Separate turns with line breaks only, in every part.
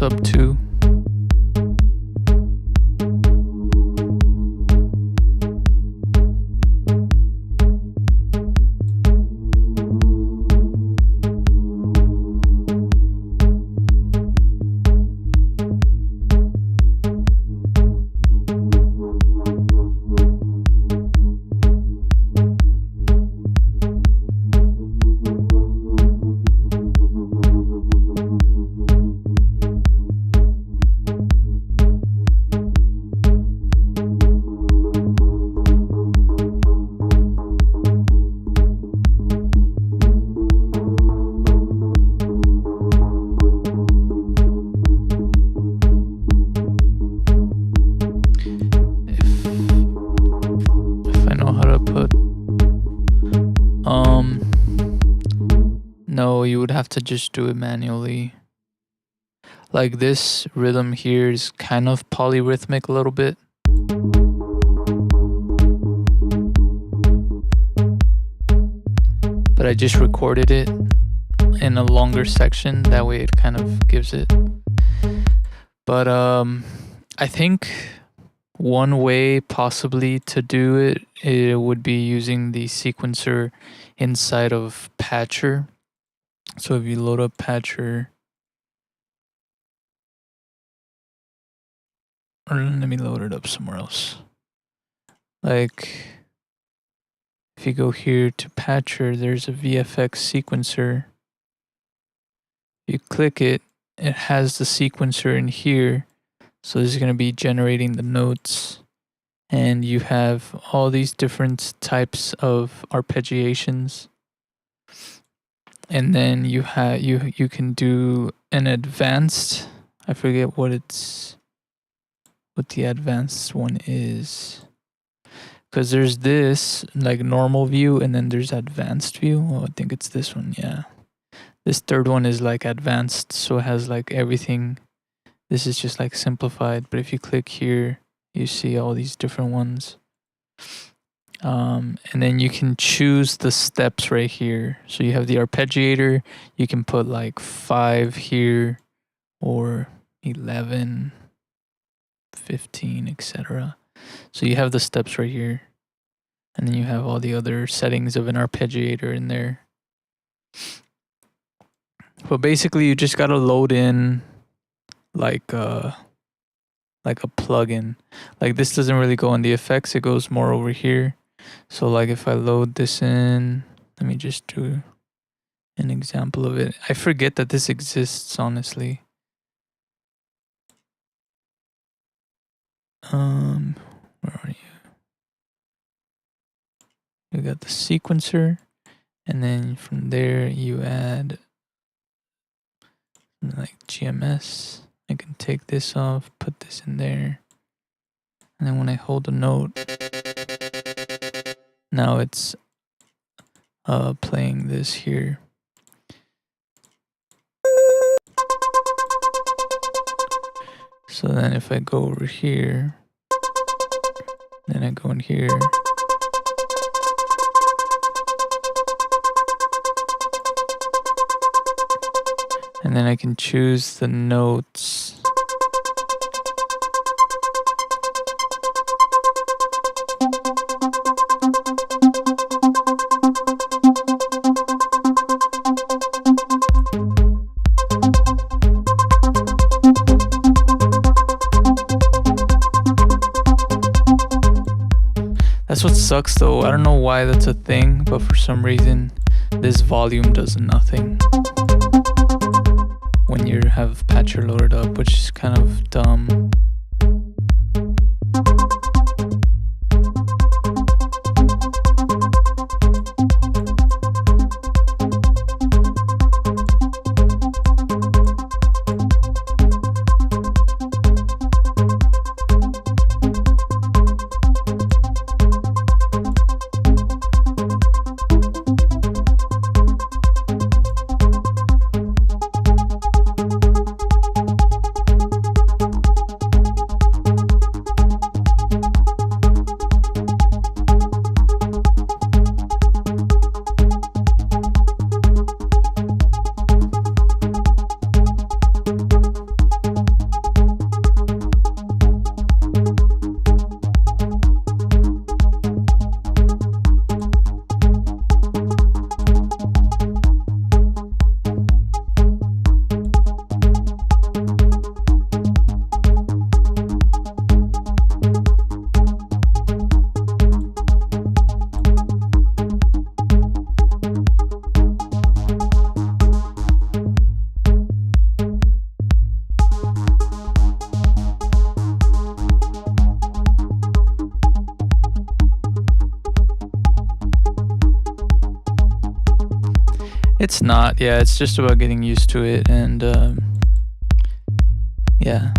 sub 2. No, you would have to just do it manually. Like this rhythm here is kind of polyrhythmic a little bit. But I just recorded it in a longer section, that way it kind of gives it. But I think one way possibly to do it would be using the sequencer inside of Patcher. So if you load up Patcher, or let me load it up somewhere else. Like if you go here to Patcher, there's a VFX sequencer. You click it, it has the sequencer in here. So this is going to be generating the notes, and you have all these different types of arpeggiations. And then you can do an advanced, I forget what the advanced one is. Because there's this like normal view, and then there's advanced view. Oh, I think it's this one, yeah. This third one is like advanced, so it has like everything. This is just like simplified, but if you click here, you see all these different ones. And then you can choose the steps right here. So you have the arpeggiator, you can put like 5 here, or 11, 15, etc. So you have the steps right here. And then you have all the other settings of an arpeggiator in there. But basically you just gotta load in like a plugin. Like this doesn't really go in the effects, it goes more over here. So like if I load this in, let me just do an example of it. I forget that this exists, honestly. Where are you? You got the sequencer, and then from there you add like GMS. I can take this off, put this in there, and then when I hold a note, now it's playing this here. So then if I go over here, then I go in here, and then I can choose the notes. That's what sucks though. I don't know why that's a thing, but for some reason this volume does nothing when you have Patcher loaded up, which is kind of dumb. It's not. Yeah, it's just about getting used to it, and yeah.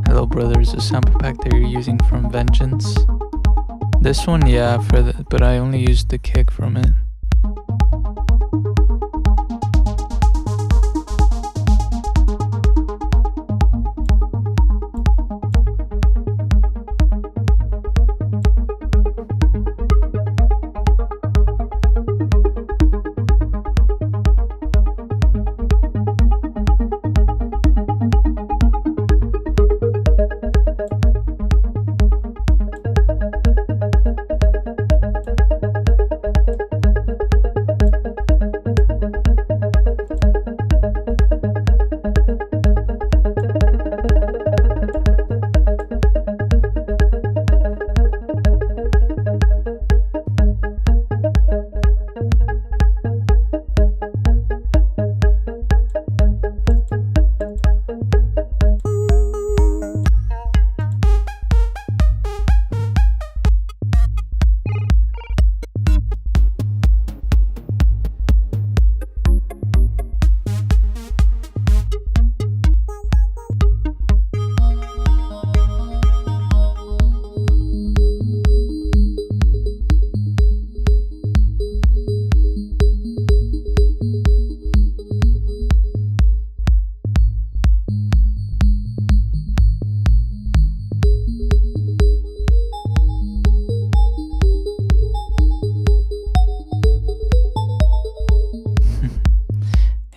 Hello Brothers, a sample pack that you're using from Vengeance. This one, yeah, but I only used the kick from it.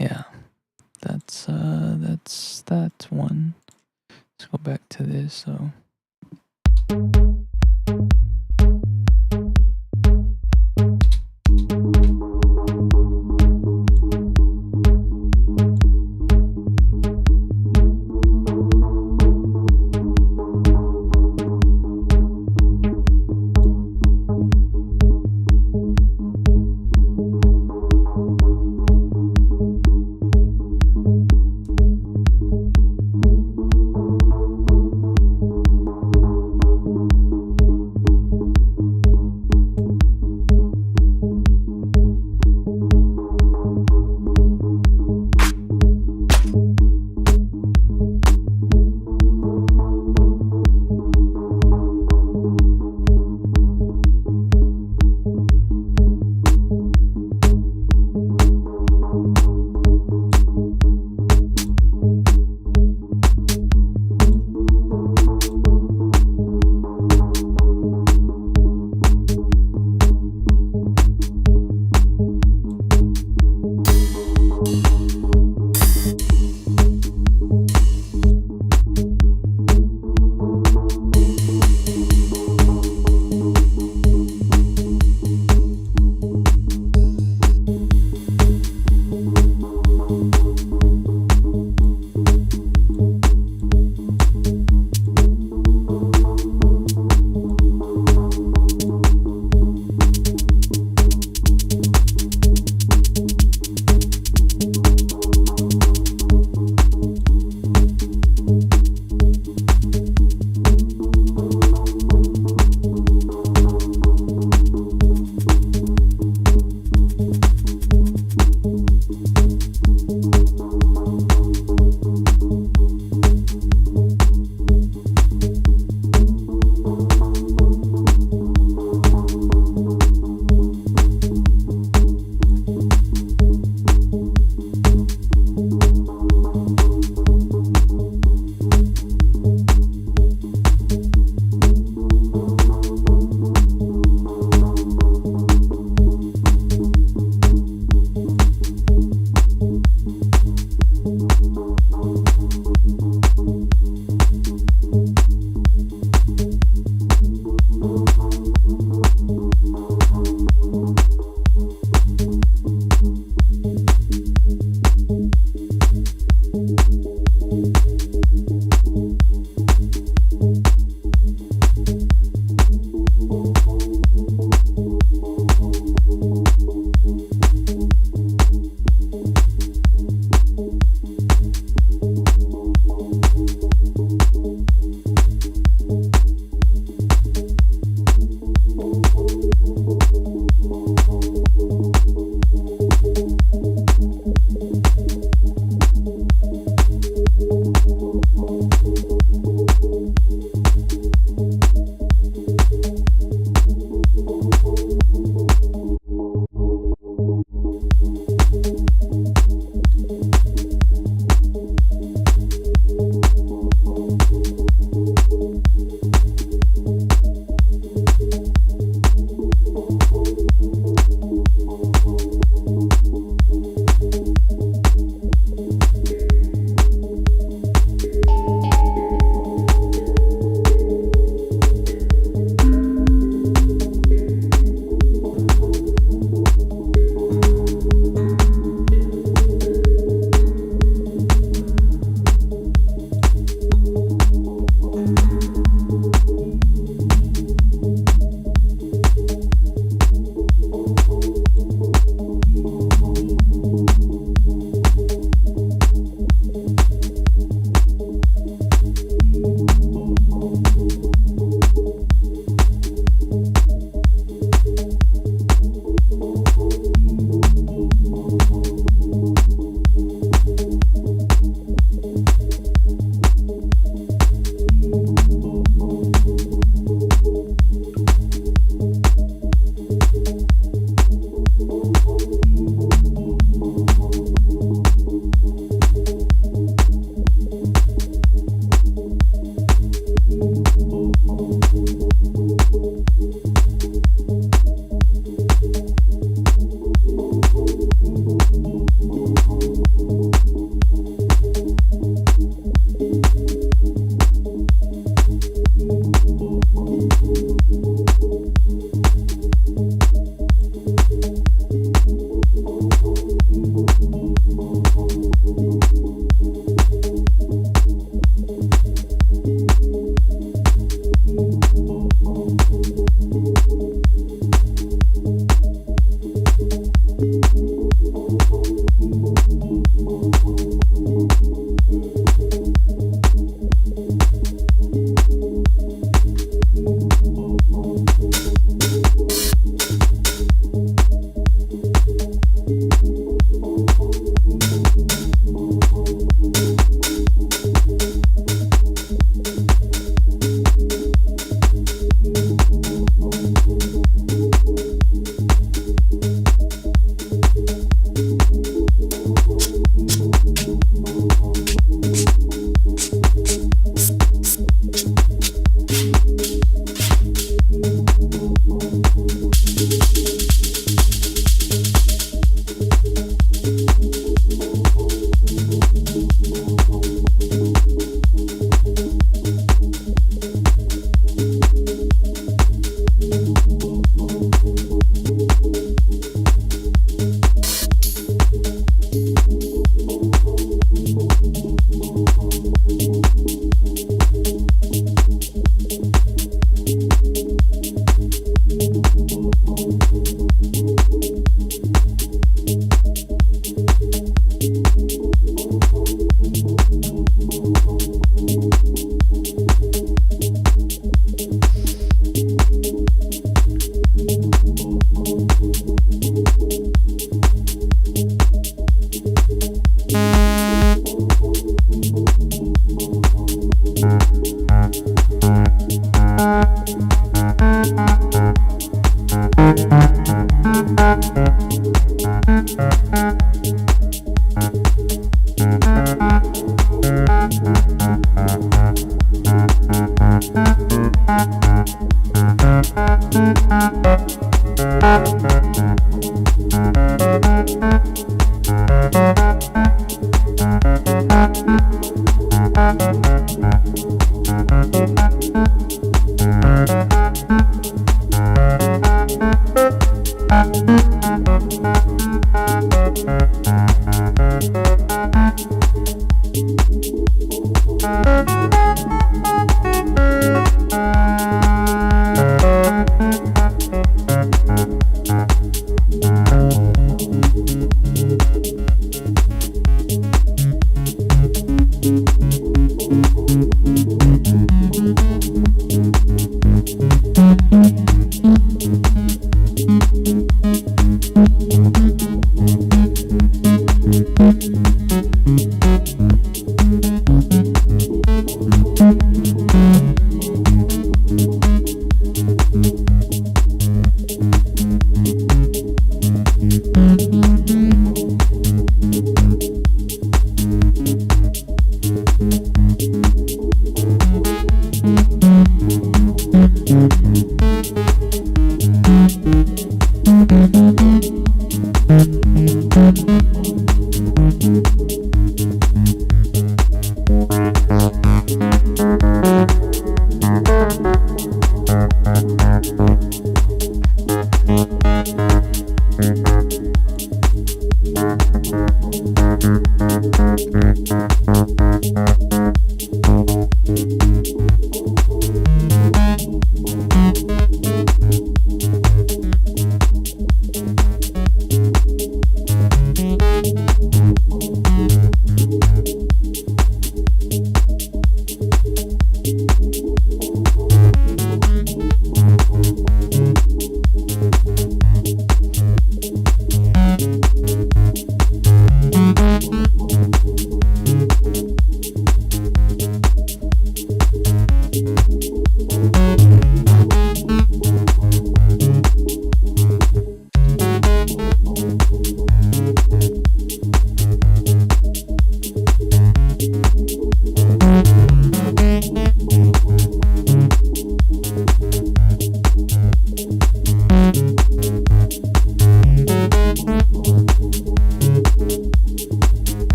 Yeah, that's that one. Let's go back to this. So.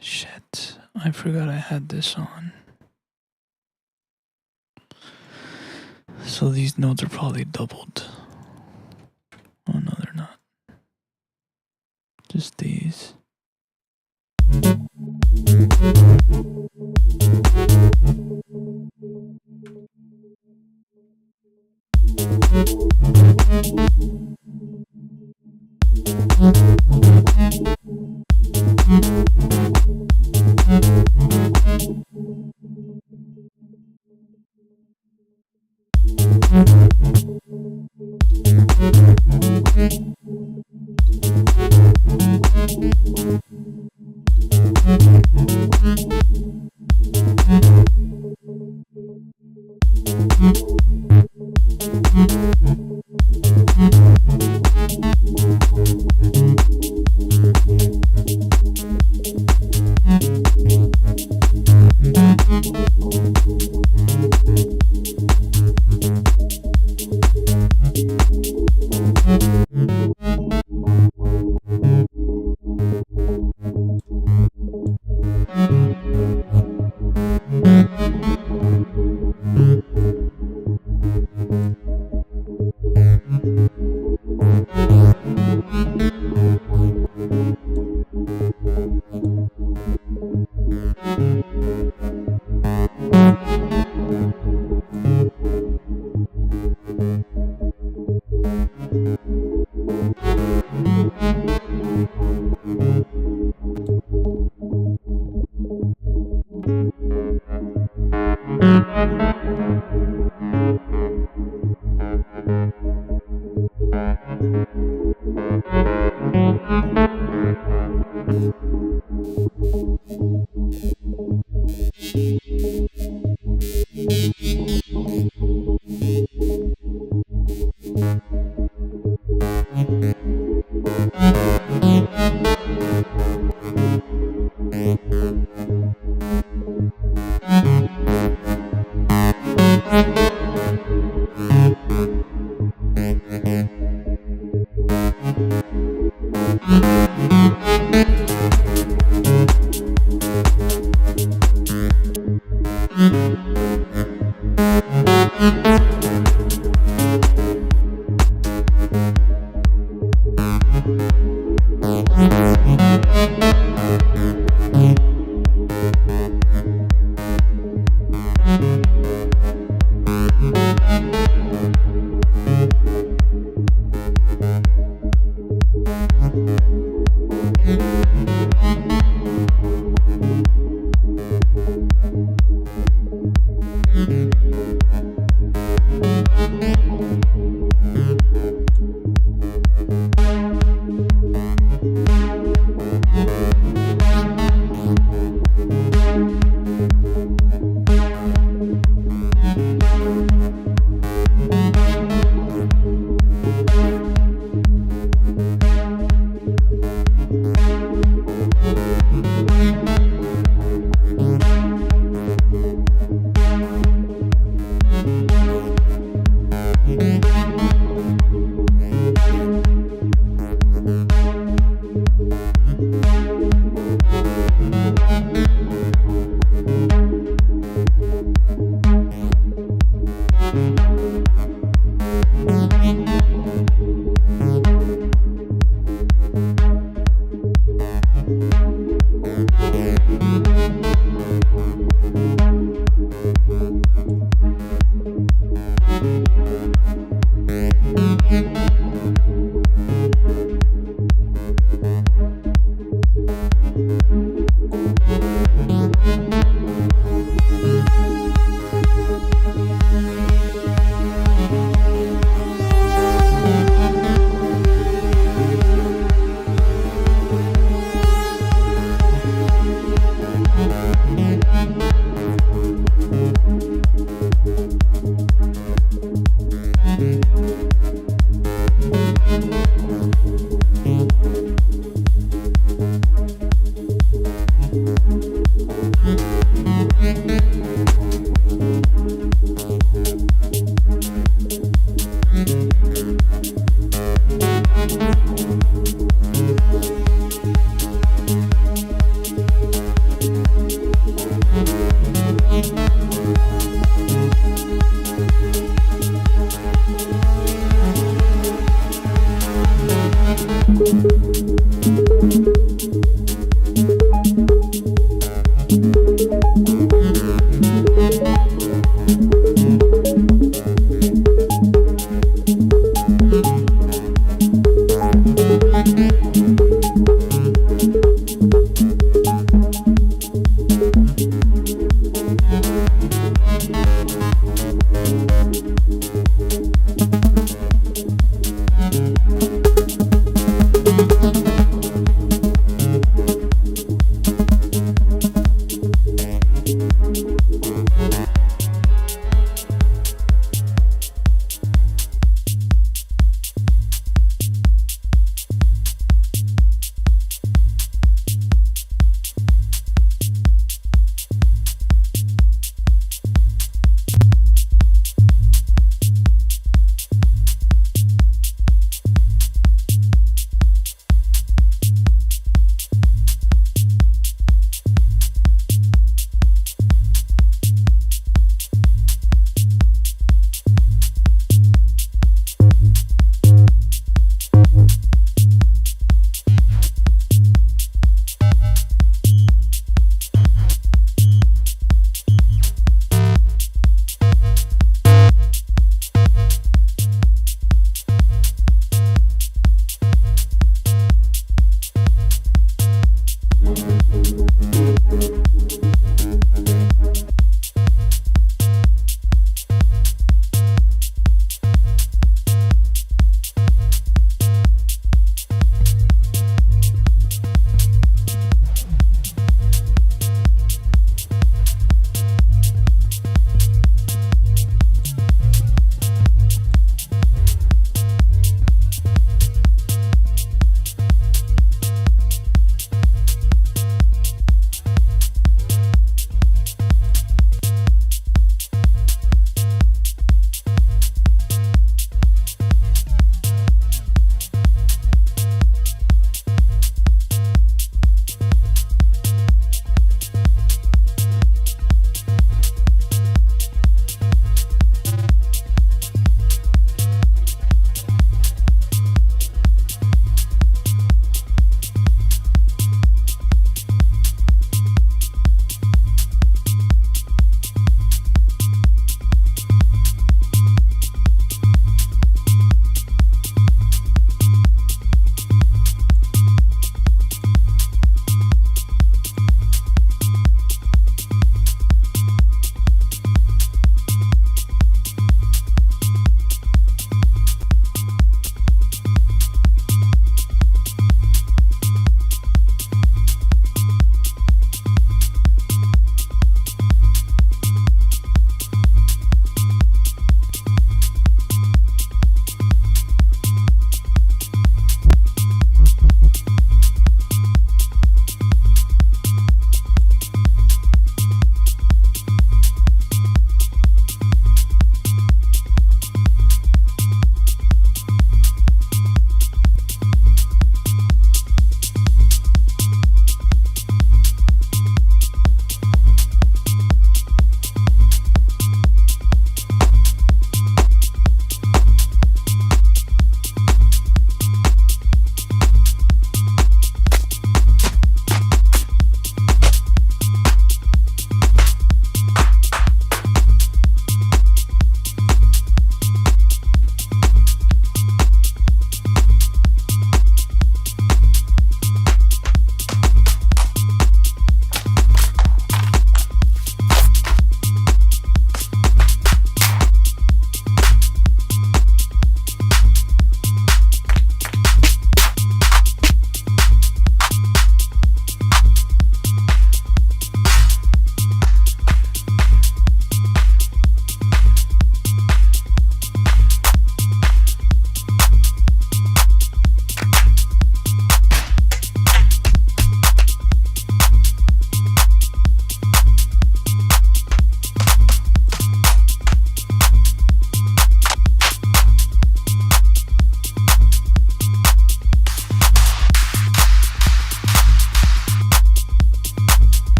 Shit, I forgot I had this on. So these notes are probably doubled. Oh no, they're not. Just these.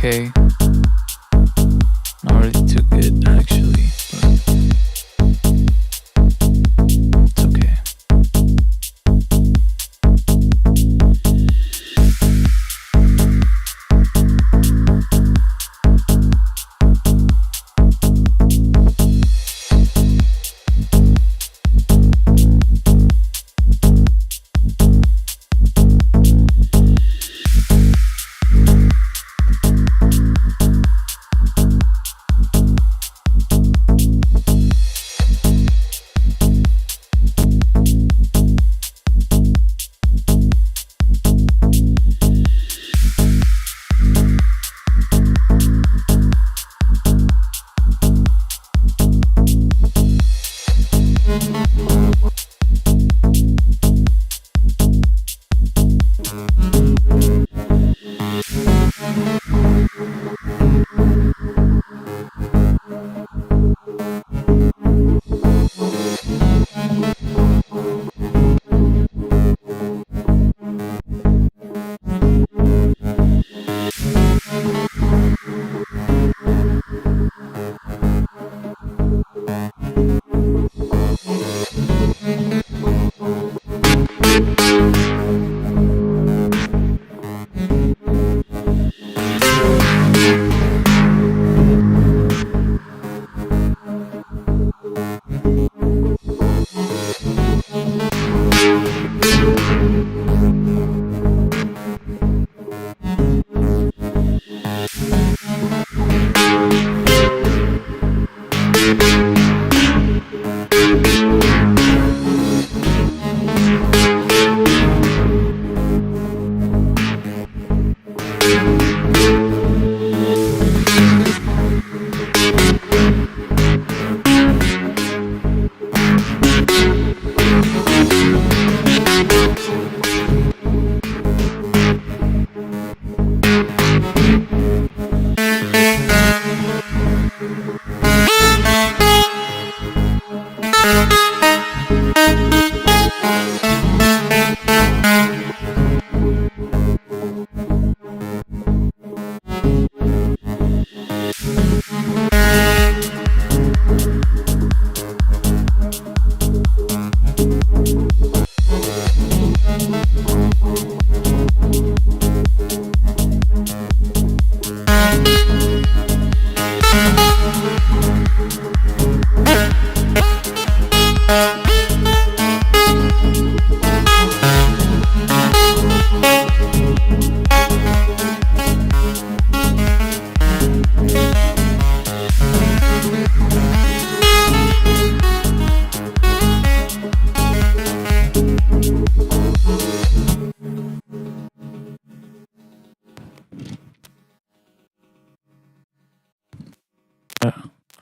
okay. Not really too good, actually, but it's okay.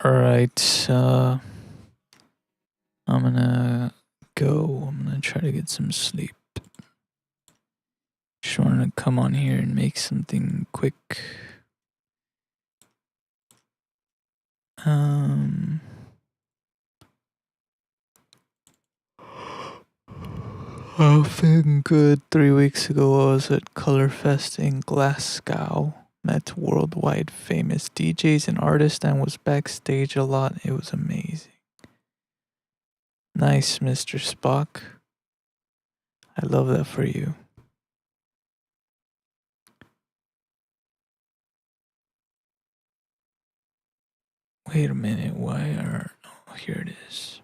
Alright, I'm gonna go. I'm gonna try to get some sleep. Just wanted to come on here and make something quick. Oh, feeling good. 3 weeks ago, I was at Colorfest in Glasgow. Met worldwide famous DJs and artists and was backstage a lot. It was amazing. Nice, Mr. Spock. I love that for you. Wait a minute, why are... Oh, here it is.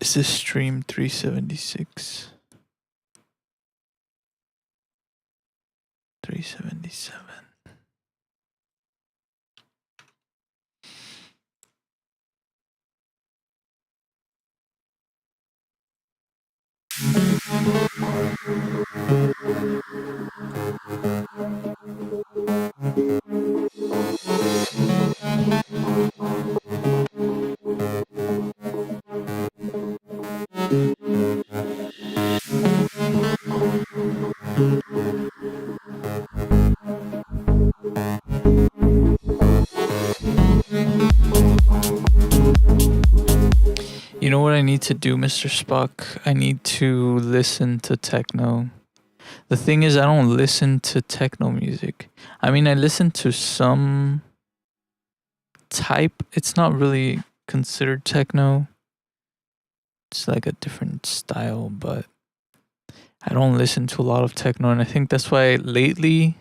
Is this stream 376? 377. to do, Mr. Spock. I need to listen to techno. The thing is, I don't listen to techno music. I mean, I listen to some type. It's not really considered techno. It's like a different style, but I don't listen to a lot of techno. And I think that's why lately,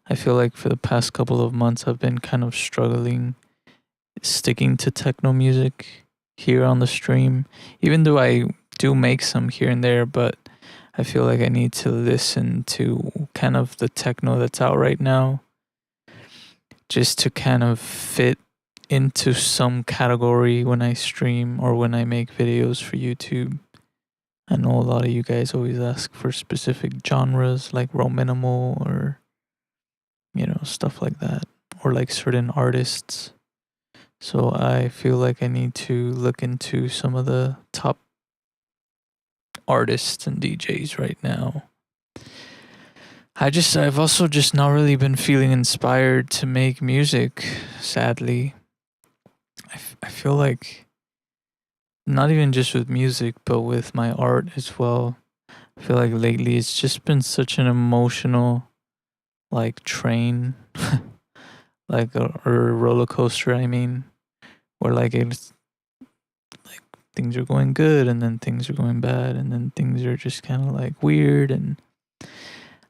I feel like for the past couple of months, I've been kind of struggling sticking to techno music here on the stream, even though I do make some here and there, but I feel like I need to listen to kind of the techno that's out right now just to kind of fit into some category when I stream or when I make videos for YouTube. I know a lot of you guys always ask for specific genres like raw minimal or, stuff like that, or like certain artists. So I feel like I need to look into some of the top artists and DJs right now. I've also just not really been feeling inspired to make music, sadly. I feel like not even just with music, but with my art as well. I feel like lately it's just been such an emotional, like, train, like, or roller coaster, I mean, where like it's like things are going good and then things are going bad and then things are just kind of like weird, and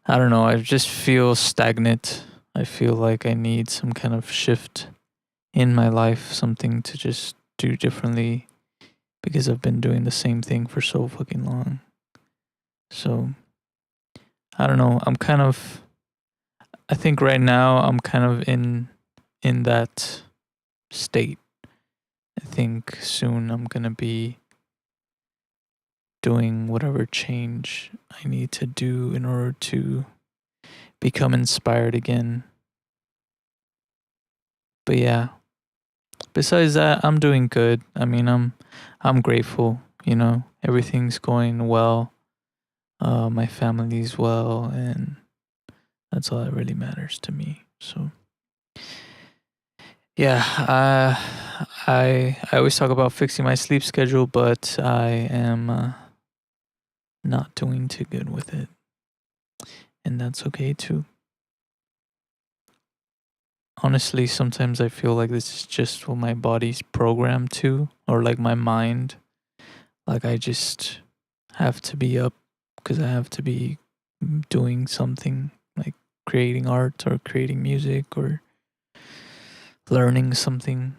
I don't know, I just feel stagnant. I feel like I need some kind of shift in my life, something to just do differently because I've been doing the same thing for so fucking long. So I don't know, I think right now I'm kind of in that state. I think soon I'm going to be doing whatever change I need to do in order to become inspired again. But yeah, besides that, I'm doing good. I mean, I'm grateful, everything's going well. My family's well, and that's all that really matters to me. So yeah, I always talk about fixing my sleep schedule, but I am not doing too good with it, and that's okay too. Honestly, sometimes I feel like this is just what my body's programmed to, or like my mind. Like I just have to be up because I have to be doing something like creating art or creating music or learning something.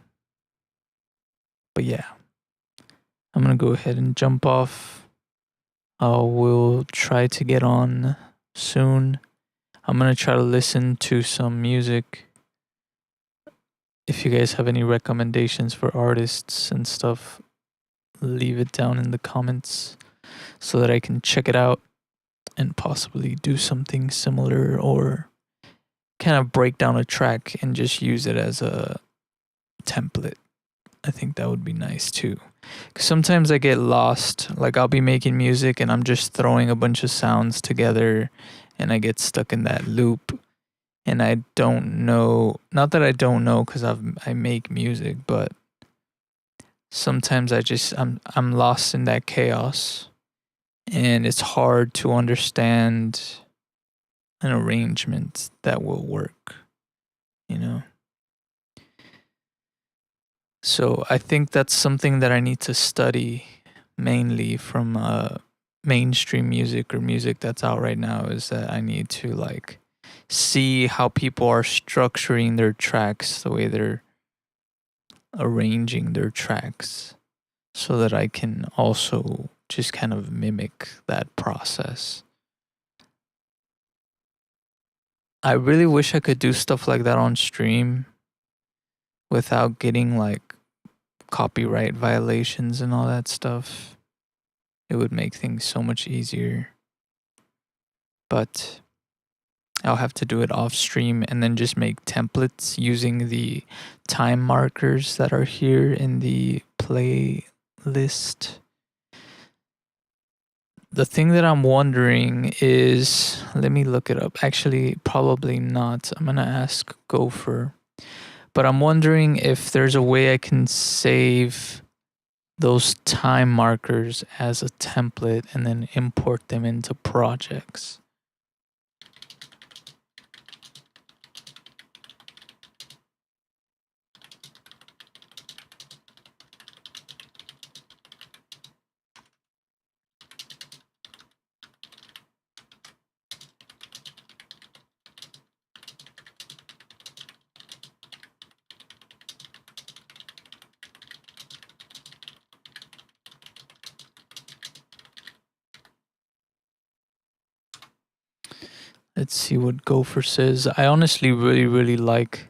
But yeah, I'm gonna go ahead and jump off. I will try to get on soon. I'm gonna try to listen to some music. If you guys have any recommendations for artists and stuff, leave it down in the comments so that I can check it out and possibly do something similar or kind of break down a track and just use it as a template. I think that would be nice too. 'Cause sometimes I get lost. Like I'll be making music and I'm just throwing a bunch of sounds together and I get stuck in that loop. And I don't know, not that I don't know because I make music, but sometimes I'm lost in that chaos and it's hard to understand an arrangement that will work, you know? So I think that's something that I need to study mainly from mainstream music or music that's out right now, is that I need to like see how people are structuring their tracks, the way they're arranging their tracks, so that I can also just kind of mimic that process. I really wish I could do stuff like that on stream without getting like copyright violations and all that stuff. It would make things so much easier. But I'll have to do it off stream and then just make templates using the time markers that are here in the playlist. The thing that I'm wondering is, let me look it up. Actually, probably not. I'm going to ask Gopher. But I'm wondering if there's a way I can save those time markers as a template and then import them into projects. Let's see what Gopher says. I honestly really like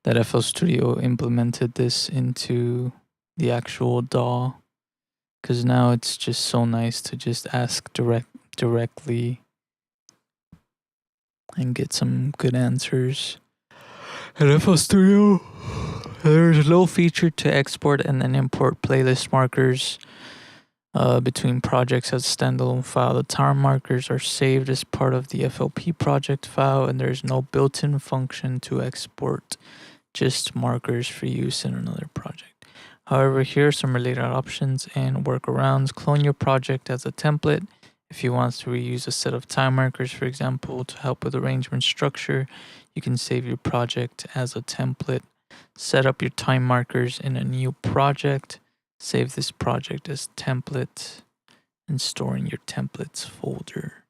that FL Studio implemented this into the actual DAW, because now it's just so nice to just ask directly and get some good answers. And FL Studio, there's a little feature to export and then import playlist markers between projects as a standalone file. The time markers are saved as part of the FLP project file, and there's no built-in function to export just markers for use in another project. However, here are some related options and workarounds. Clone your project as a template. If you want to reuse a set of time markers, for example, to help with arrangement structure, you can save your project as a template. Set up your time markers in a new project. Save this project as template and store in your templates folder.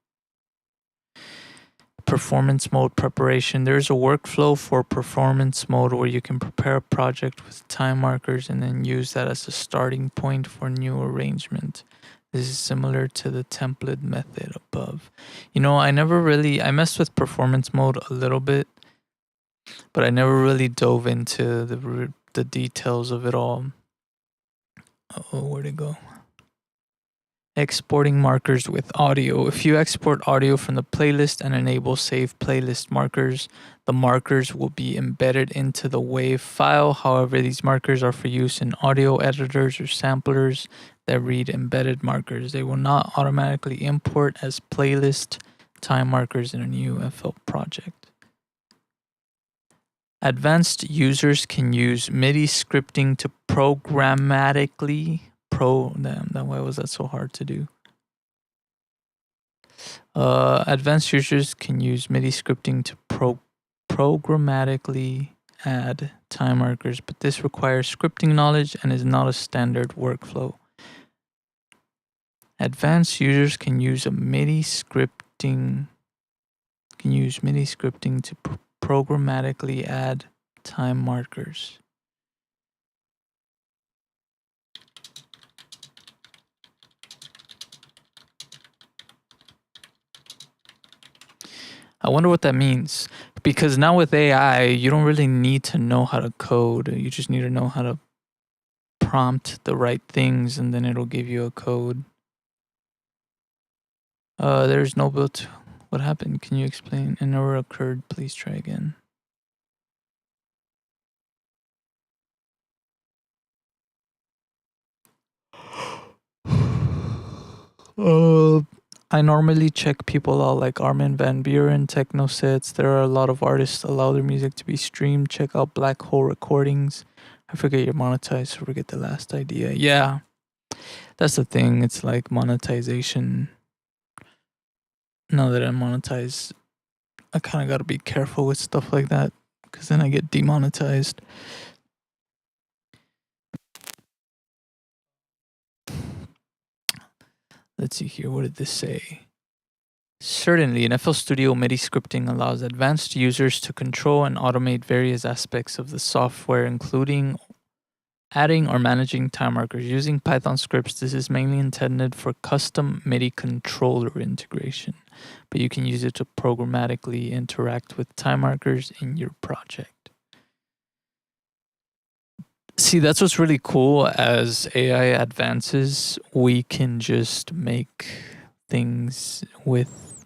Performance mode preparation. There's a workflow for performance mode where you can prepare a project with time markers and then use that as a starting point for new arrangement. This is similar to the template method above. You know, I messed with performance mode a little bit, but I never really dove into the details of it all. Oh, where'd it go? Exporting markers with audio. If you export audio from the playlist and enable save playlist markers, the markers will be embedded into the WAV file. However, these markers are for use in audio editors or samplers that read embedded markers. They will not automatically import as playlist time markers in a new FL project. Advanced users can use MIDI scripting to programmatically why was that so hard to do? Advanced users can use MIDI scripting to programmatically add time markers, but this requires scripting knowledge and is not a standard workflow. Advanced users can use MIDI scripting to programmatically add time markers. I wonder what that means, because now with AI, you don't really need to know how to code. You just need to know how to prompt the right things, and then it'll give you a code. There's no built. What happened? Can you explain? An error occurred. Please try again. I normally check people out like Armin van Buuren, Techno sets. There are a lot of artists allow their music to be streamed. Check out Black Hole Recordings. I forget you're monetized, so forget the last idea. Yeah, that's the thing. It's like monetization. Now that I'm monetized, I kind of got to be careful with stuff like that, because then I get demonetized. Let's see here. What did this say? Certainly, in FL Studio, MIDI scripting allows advanced users to control and automate various aspects of the software, including adding or managing time markers. Using Python scripts, this is mainly intended for custom MIDI controller integration, but you can use it to programmatically interact with time markers in your project. See, that's what's really cool. As AI advances, we can just make things with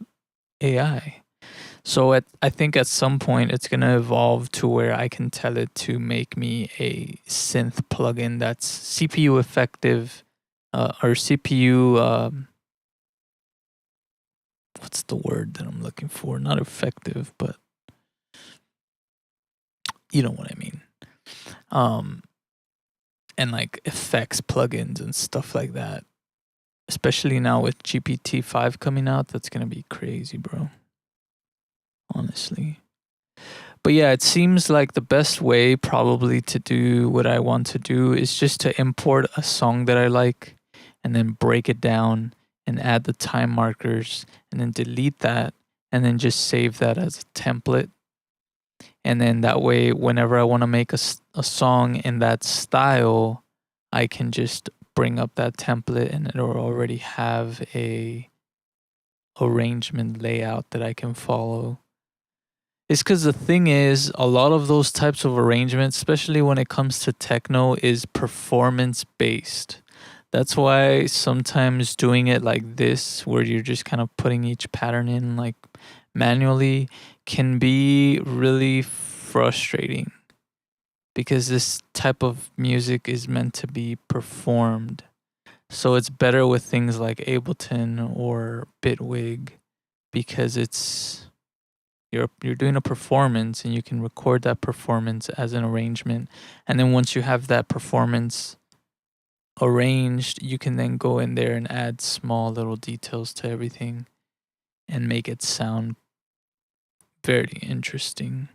AI. So I think at some point it's going to evolve to where I can tell it to make me a synth plugin that's CPU effective, or CPU, what's the word that I'm looking for? Not effective, but you know what I mean. and like effects plugins and stuff like that. Especially now with GPT-5 coming out, that's gonna be crazy, bro. Honestly. But yeah, it seems like the best way probably to do what I want to do is just to import a song that I like and then break it down and add the time markers and then delete that and then just save that as a template. And then that way, whenever I want to make a song in that style, I can just bring up that template and it'll already have a arrangement layout that I can follow. It's because the thing is, a lot of those types of arrangements, especially when it comes to techno, is performance based. That's why sometimes doing it like this, where you're just kind of putting each pattern in like manually, can be really frustrating because this type of music is meant to be performed. So it's better with things like Ableton or Bitwig because you're doing a performance and you can record that performance as an arrangement, and then once you have that performance arranged, you can then go in there and add small little details to everything and make it sound very interesting.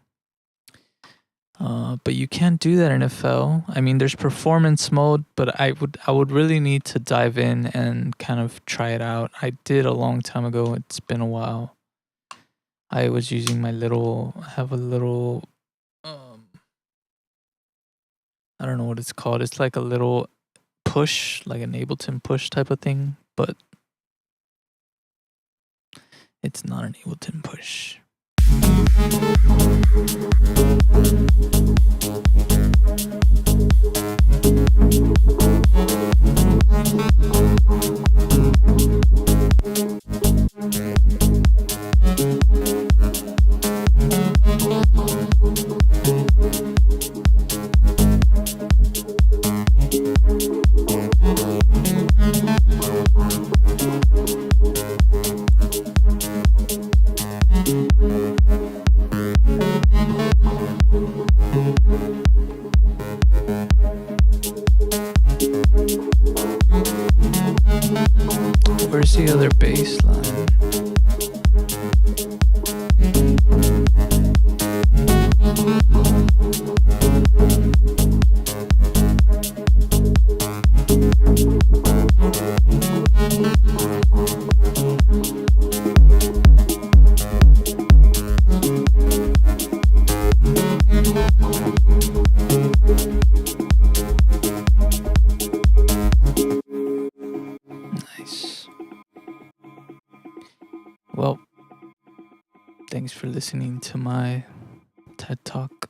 But you can't do that in FL. I mean, there's performance mode, but I would really need to dive in and kind of try it out. I did a long time ago. It's been a while. I was using I have a little I don't know what it's called. It's like a little push, like an Ableton push type of thing, but it's not an Ableton push. Where's the other bass line? Nice. Well, thanks for listening to my TED Talk.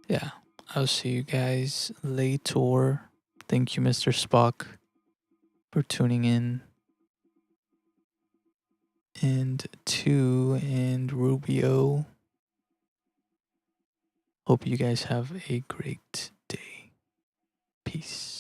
Yeah, I'll see you guys later. Thank you, Mr. Spock, for tuning in. And Rubio. Hope you guys have a great day. Peace.